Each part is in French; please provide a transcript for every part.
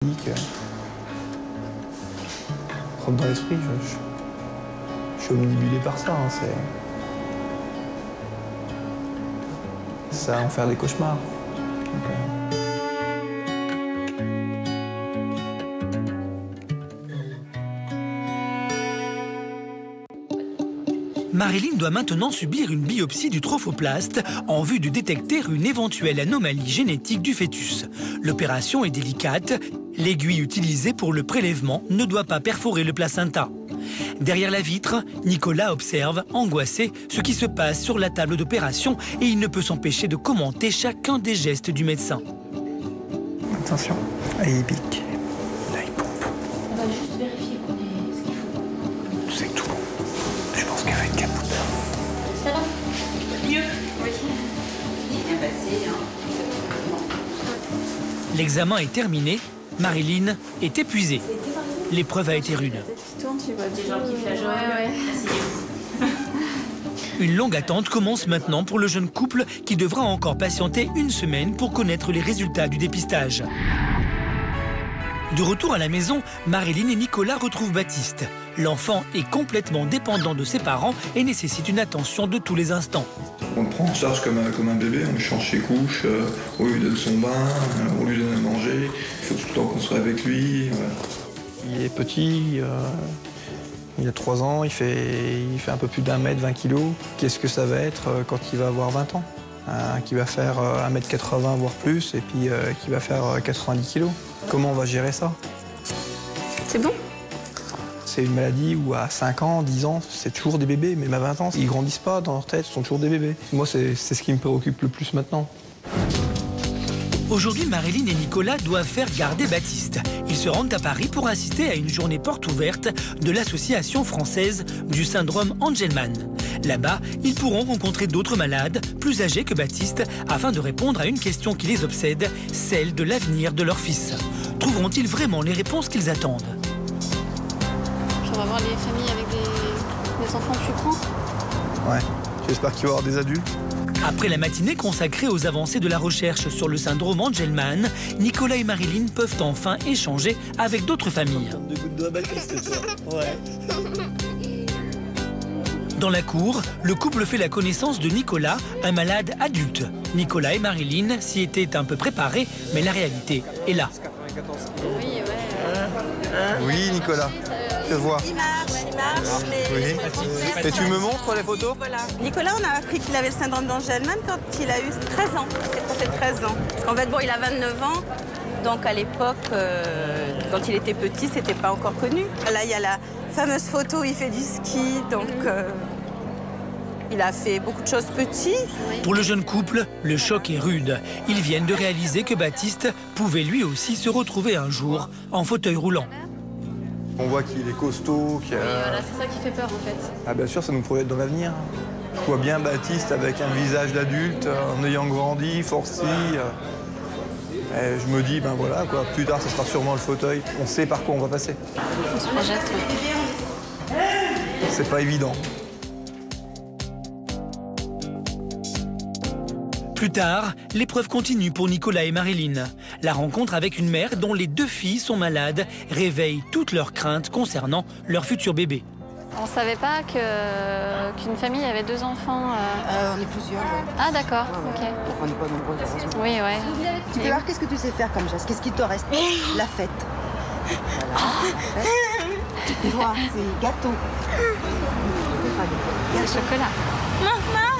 Rentre dans l'esprit, je suis omnibulé par ça. Hein, ça va en faire des cauchemars. Marilyn doit maintenant subir une biopsie du trophoplaste en vue de détecter une éventuelle anomalie génétique du fœtus. L'opération est délicate. L'aiguille utilisée pour le prélèvement ne doit pas perforer le placenta. Derrière la vitre, Nicolas observe, angoissé, ce qui se passe sur la table d'opération et il ne peut s'empêcher de commenter chacun des gestes du médecin. Attention, là il pique, là il pompe. On va juste vérifier qu'on ait ce qu'il faut. C'est tout. Je pense qu'elle va être capote. Ça va? Mieux? Oui. C'est bien passé, hein. L'examen est terminé. Marilyn est épuisée. L'épreuve a été rude. Des gens qui flageolent. Une longue attente commence maintenant pour le jeune couple qui devra encore patienter une semaine pour connaître les résultats du dépistage. De retour à la maison, Marilyn et Nicolas retrouvent Baptiste. L'enfant est complètement dépendant de ses parents et nécessite une attention de tous les instants. On le prend en charge comme un bébé, on lui change ses couches, on lui donne son bain, on lui donne à manger. Il faut tout le temps qu'on soit avec lui. Il est petit, il a 3 ans, il fait un peu plus d'1 mètre, 20 kilos. Qu'est-ce que ça va être quand il va avoir 20 ans? Qui va faire 1m80 voire plus et puis qui va faire 90 kilos. Comment on va gérer ça? C'est bon? C'est une maladie où à 5 ans, 10 ans, c'est toujours des bébés, même à 20 ans, ils grandissent pas dans leur tête, ils sont toujours des bébés. Moi, c'est ce qui me préoccupe le plus maintenant. Aujourd'hui, Marilyn et Nicolas doivent faire garder Baptiste. Ils se rendent à Paris pour assister à une journée porte ouverte de l'Association française du syndrome Angelman. Là-bas, ils pourront rencontrer d'autres malades, plus âgés que Baptiste, afin de répondre à une question qui les obsède, celle de l'avenir de leur fils. Trouveront-ils vraiment les réponses qu'ils attendent? On va voir les familles avec des enfants plus grands. Ouais, j'espère qu'il va y avoir des adultes. Après la matinée consacrée aux avancées de la recherche sur le syndrome Angelman, Nicolas et Marilyn peuvent enfin échanger avec d'autres familles. Dans la cour, le couple fait la connaissance de Nicolas, un malade adulte. Nicolas et Marilyn s'y étaient un peu préparés, mais la réalité est là. Oui, ouais. Oui, Nicolas, je vois. Il marche, mais... Oui. Et tu me montres les photos? Voilà. Nicolas, on a appris qu'il avait le syndrome d'Angelman quand il a eu 13 ans. C'est pour 13 ans. Parce qu'en fait, bon, il a 29 ans. Donc, à l'époque, quand il était petit, c'était pas encore connu. Là, il y a la fameuse photo où il fait du ski. Donc, il a fait beaucoup de choses petit. Pour le jeune couple, le choc est rude. Ils viennent de réaliser que Baptiste pouvait lui aussi se retrouver un jour en fauteuil roulant. On voit qu'il est costaud, qu'il a... Oui, voilà, c'est ça qui fait peur en fait. Ah bien sûr, ça nous projette dans l'avenir. Je vois bien Baptiste avec un visage d'adulte, en ayant grandi, forci. Et je me dis, ben voilà, quoi, plus tard, ce sera sûrement le fauteuil. On sait par quoi on va passer. On se projette. C'est pas évident. Plus tard, l'épreuve continue pour Nicolas et Marilyn. La rencontre avec une mère dont les 2 filles sont malades réveille toutes leurs craintes concernant leur futur bébé. On savait pas qu'une famille avait 2 enfants. On est plusieurs. Ouais. Ah d'accord, Ouais, ouais. ok. Enfin, on n'est pas nombreux, heureusement. Oui, ouais. Tu peux voir qu'est-ce que tu sais faire comme geste? Qu'est-ce qui te reste? La fête. Voilà, la fête. Tu vois, c'est gâteau. C'est chocolat. Le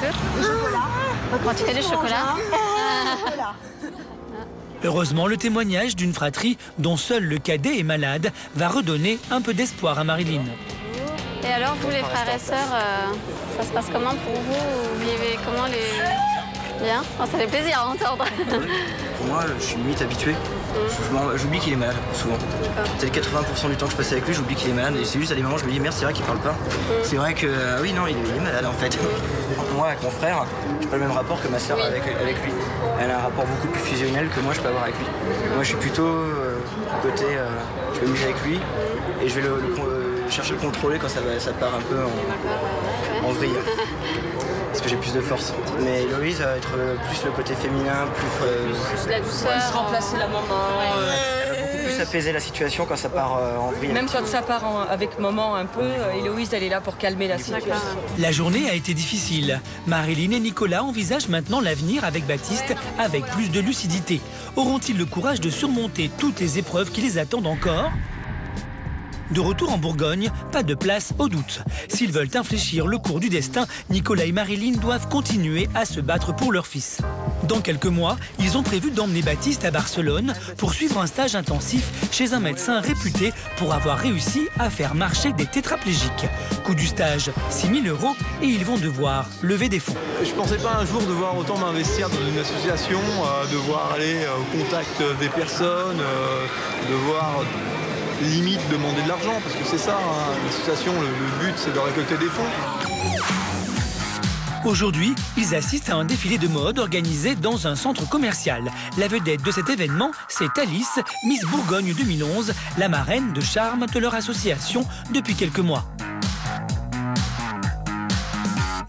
chocolat. Quand tu fais du chocolat. Chocolat. Heureusement, le témoignage d'une fratrie dont seul le cadet est malade va redonner un peu d'espoir à Marilyn. Et alors, vous les frères et sœurs, ça se passe comment pour vous? Vous vivez comment les... Bien? Oh, ça fait plaisir à entendre. Pour moi, je suis limite habitué. J'oublie qu'il est malade, souvent. Peut-être 80% du temps que je passe avec lui, j'oublie qu'il est malade. Et c'est juste à des moments où je me dis, merde, c'est vrai qu'il parle pas. C'est vrai que, oui, non, il est malade en fait. Moi, avec mon frère, j'ai pas le même rapport que ma sœur avec lui. Elle a un rapport beaucoup plus fusionnel que moi, je peux avoir avec lui. Moi, je suis plutôt côté, je vais m'amuser avec lui et je vais chercher à le contrôler quand ça part un peu en vrille. Parce que j'ai plus de force. Mais Loïse va être plus le côté féminin, plus... La douceur. remplacer la maman. Elle va beaucoup plus apaiser la situation quand ça part en vrille. Même quand ça part avec maman un peu, Héloïse, elle est là pour calmer la situation. La journée a été difficile. Marilyn et Nicolas envisagent maintenant l'avenir avec Baptiste avec plus de lucidité. Auront-ils le courage de surmonter toutes les épreuves qui les attendent encore ? De retour en Bourgogne, pas de place au doute. S'ils veulent infléchir le cours du destin, Nicolas et Marilyn doivent continuer à se battre pour leur fils. Dans quelques mois, ils ont prévu d'emmener Baptiste à Barcelone pour suivre un stage intensif chez un médecin réputé pour avoir réussi à faire marcher des tétraplégiques. Coût du stage, 6 000 € et ils vont devoir lever des fonds. Je ne pensais pas un jour devoir autant m'investir dans une association, devoir aller au contact des personnes, devoir limite demander de l'argent, parce que c'est ça, hein, l'association, le but c'est de récolter des fonds. Aujourd'hui, ils assistent à un défilé de mode organisé dans un centre commercial. La vedette de cet événement, c'est Alice, Miss Bourgogne 2011, la marraine de charme de leur association depuis quelques mois.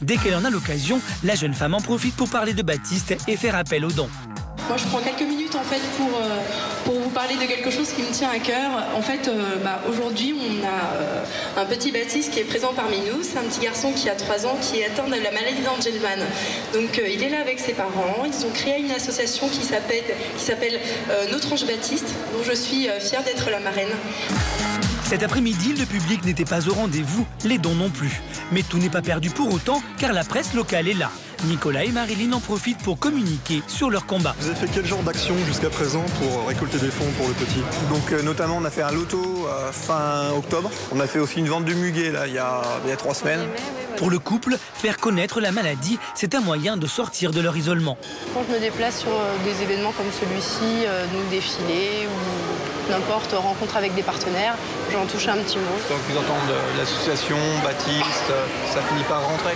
Dès qu'elle en a l'occasion, la jeune femme en profite pour parler de Baptiste et faire appel aux dons. Moi, je prends quelques minutes en fait pour vous parler de quelque chose qui me tient à cœur. En fait, aujourd'hui, on a un petit Baptiste qui est présent parmi nous. C'est un petit garçon qui a 3 ans qui est atteint de la maladie d'Angelman. Donc, il est là avec ses parents. Ils ont créé une association qui s'appelle Notre Ange Baptiste, dont je suis fière d'être la marraine. Cet après-midi, le public n'était pas au rendez-vous, les dons non plus. Mais tout n'est pas perdu pour autant, car la presse locale est là. Nicolas et Marilyn en profitent pour communiquer sur leur combat. Vous avez fait quel genre d'action jusqu'à présent pour récolter des fonds pour le petit? Donc notamment on a fait un loto fin octobre. On a fait aussi une vente de muguet là, il y a 3 semaines. Pour le couple, faire connaître la maladie, c'est un moyen de sortir de leur isolement. Quand je me déplace sur des événements comme celui-ci, donc défilés ou n'importe, rencontre avec des partenaires, j'en touche un petit mot. Donc ils entendent l'association, Baptiste, ça finit par rentrer.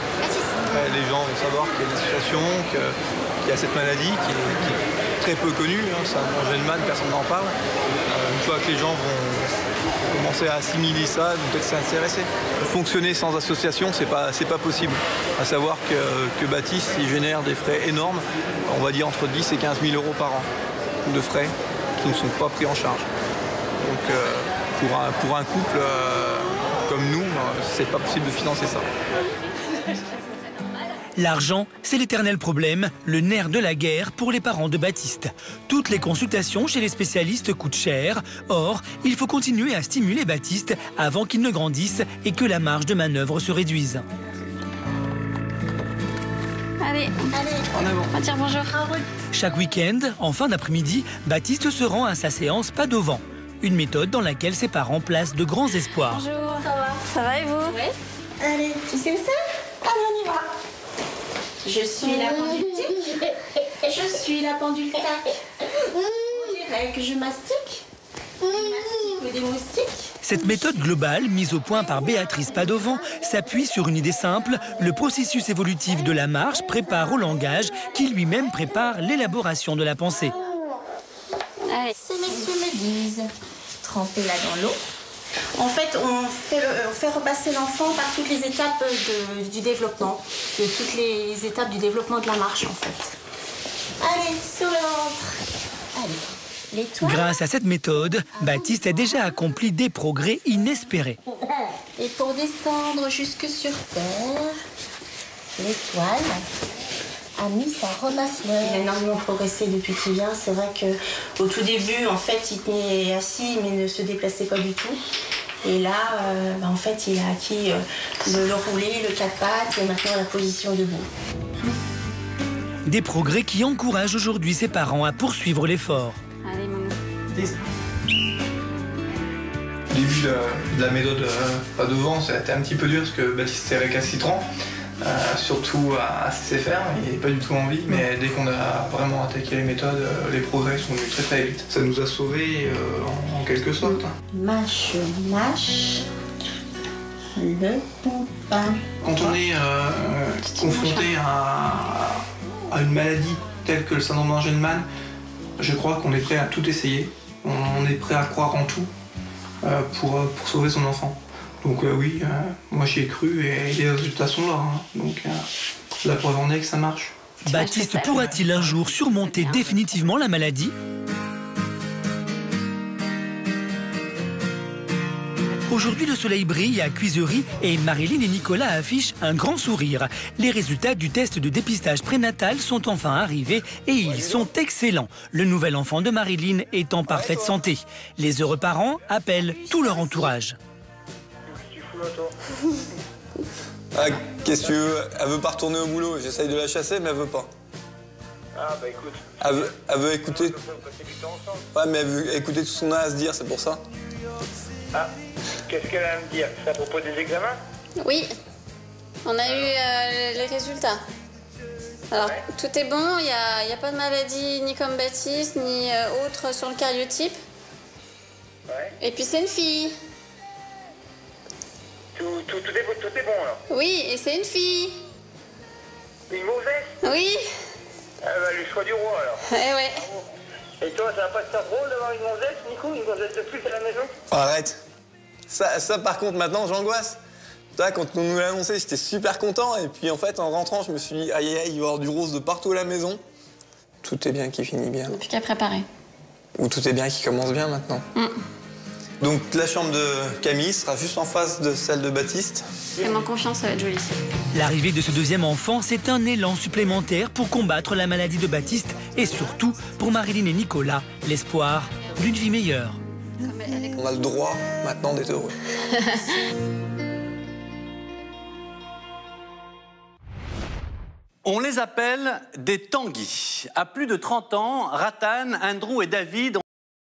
Les gens vont savoir qu'il y a une association, qu'il y a cette maladie qui est très peu connue. Hein, c'est un Angelman, personne n'en parle. Une fois que les gens vont commencer à assimiler ça, ils vont peut-être s'intéresser. Fonctionner sans association, c'est pas possible. À savoir que Baptiste, il génère des frais énormes, on va dire entre 10 et 15 000 € par an de frais qui ne sont pas pris en charge. Donc pour un couple comme nous, c'est pas possible de financer ça. L'argent, c'est l'éternel problème, le nerf de la guerre pour les parents de Baptiste. Toutes les consultations chez les spécialistes coûtent cher. Or, il faut continuer à stimuler Baptiste avant qu'il ne grandisse et que la marge de manœuvre se réduise. Allez, En avant. on va dire bonjour. Chaque week-end, en fin d'après-midi, Baptiste se rend à sa séance pas de vent. Une méthode dans laquelle ses parents placent de grands espoirs. Bonjour, ça va? Ça va et vous? Oui. Allez, tu sais où c'est? Allez, on y va. Je suis la pendule tic. Je suis la pendule tac. On dirait que je mastique. Je mastique des moustiques. Cette méthode globale, mise au point par Béatrice Padovan, s'appuie sur une idée simple. Le processus évolutif de la marche prépare au langage qui lui-même prépare l'élaboration de la pensée. Allez. Ces messieurs me disent, trempez-la dans l'eau. En fait, on fait repasser l'enfant par toutes les étapes du développement, de toutes les étapes du développement de la marche, en fait. Allez, sur le ventre. Allez, l'étoile. Grâce à cette méthode, Baptiste a déjà accompli des progrès inespérés. Et pour descendre jusque sur terre, l'étoile a mis sa robe à fleurs. Il a énormément progressé depuis qu'il vient. C'est vrai qu'au tout début, en fait, il tenait assis mais ne se déplaçait pas du tout. Et là, en fait, il a acquis le roulé, le 4 pattes et maintenant la position debout. Des progrès qui encouragent aujourd'hui ses parents à poursuivre l'effort. Allez, maman. Au début de la méthode pas de vent, ça a été un petit peu dur parce que Baptiste est récalcitrant. Surtout à se laisser faire, il n'avait pas du tout envie, mais dès qu'on a vraiment attaqué les méthodes, les progrès sont venus très très vite. Ça nous a sauvés en quelque sorte. Mâche, le pompin. Quand on est confronté à une maladie telle que le syndrome d'Angelman, je crois qu'on est prêt à tout essayer, on est prêt à croire en tout pour sauver son enfant. Donc oui, moi j'y ai cru et les résultats sont là. Hein. Donc la preuve en est que ça marche. Baptiste pourra-t-il un jour surmonter définitivement la maladie ? Aujourd'hui, le soleil brille à Cuisery et Marilyn et Nicolas affichent un grand sourire. Les résultats du test de dépistage prénatal sont enfin arrivés et ils sont excellents. Le nouvel enfant de Marilyn est en parfaite santé. Les heureux parents appellent tout leur entourage. Ah, qu'est-ce que tu veux? Elle veut pas retourner au boulot. J'essaye de la chasser, mais elle veut pas. Ah bah écoute. Elle veut écouter. Ouais, mais elle veut écouter tout ce qu'on a à se dire, c'est pour ça. Ah, qu'est-ce qu'elle a à me dire? C'est à propos des examens? Oui, on a eu les résultats. Alors, tout est bon, il n'y a pas de maladie ni comme Baptiste, ni autre sur le cariotype. Ouais. Et puis c'est une fille. Tout est bon alors? Oui, et c'est une fille. Une mauvaise? Oui. Ah bah, le choix du roi alors. Eh ouais. Et toi, ça va pas te faire drôle d'avoir une gonzesse, Nico? Une gonzesse de plus à la maison? Arrête. Ça par contre, maintenant, j'angoisse. Quand on nous l'a annoncé, j'étais super content. Et puis, en fait, en rentrant, je me suis dit, aïe, aïe, il va y avoir du rose de partout à la maison. Tout est bien qui finit bien. Plus qu'à préparer. Ou tout est bien qui commence bien maintenant. Donc, la chambre de Camille sera juste en face de celle de Baptiste. Fais-moi confiance, ça va être joli. L'arrivée de ce deuxième enfant, c'est un élan supplémentaire pour combattre la maladie de Baptiste et surtout pour Marilyn et Nicolas, l'espoir d'une vie meilleure. On a le droit maintenant d'être heureux. On les appelle des Tanguy. À plus de 30 ans, Rathan, Andrew et David